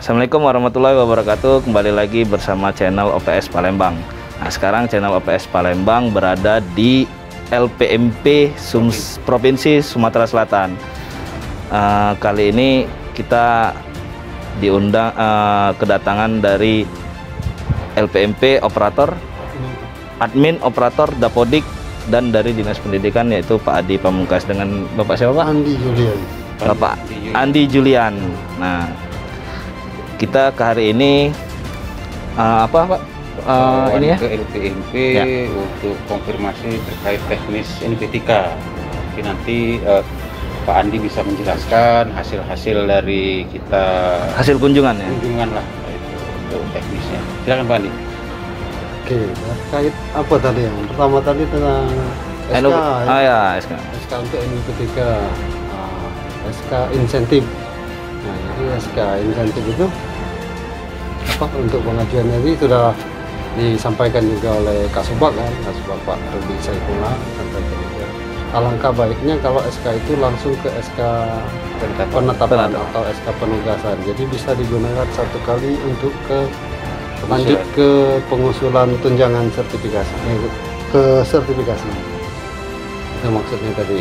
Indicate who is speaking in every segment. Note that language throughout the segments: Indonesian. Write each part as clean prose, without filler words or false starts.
Speaker 1: Assalamualaikum warahmatullahi wabarakatuh. Kembali lagi bersama channel OPS Palembang. Nah, sekarang channel OPS Palembang berada di LPMP Provinsi Sumatera Selatan. Kali ini kita diundang kedatangan dari LPMP operator, admin operator Dapodik, dan dari Dinas Pendidikan, yaitu Pak Adi Pamungkas dengan Bapak siapa, Pak?
Speaker 2: Andi Julian.
Speaker 1: Bapak Andi Julian. Nah, kita ke hari ini apa, Pak? Ini ya
Speaker 3: ke LPMP ya, untuk konfirmasi terkait teknis NPTK. Nanti Pak Andi bisa menjelaskan hasil-hasil dari kita,
Speaker 1: hasil kunjungan ya.
Speaker 3: Kunjungan lah itu untuk teknisnya. Silakan Pak Andi.
Speaker 2: Oke, terkait apa tadi yang pertama tadi tentang SK.
Speaker 1: Ya, SK.
Speaker 2: SK untuk NPTK, SK insentif. Nah, jadi SK insentif itu apa, untuk pengajuannya ini sudah disampaikan juga oleh Kasubag kan, Kasubag Pak Rudi Saifullah sampaikan juga. Alangkah baiknya kalau SK itu langsung ke SK penetapan atau SK penugasan. Jadi bisa digunakan satu kali untuk lanjut ke pengusulan tunjangan sertifikasi, ke sertifikasi. Itu maksudnya tadi.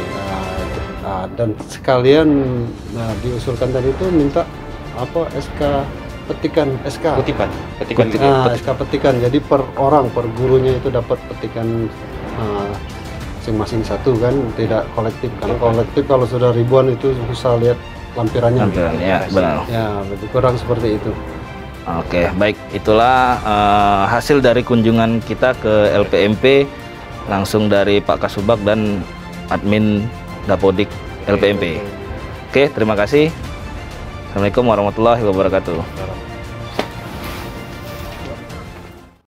Speaker 2: Dan sekalian diusulkan tadi itu minta apa, SK petikan, SK SK petikan. Jadi per orang, per gurunya itu dapat petikan masing-masing satu kan, tidak kolektif. Karena kolektif kalau sudah ribuan itu susah lihat lampirannya.
Speaker 1: Ya, benar.
Speaker 2: Ya, lebih kurang seperti itu.
Speaker 1: Oke, baik, itulah hasil dari kunjungan kita ke LPMP langsung dari Pak Kasubag dan admin Dapodik LPMP. Oke, terima kasih. Assalamualaikum warahmatullahi wabarakatuh.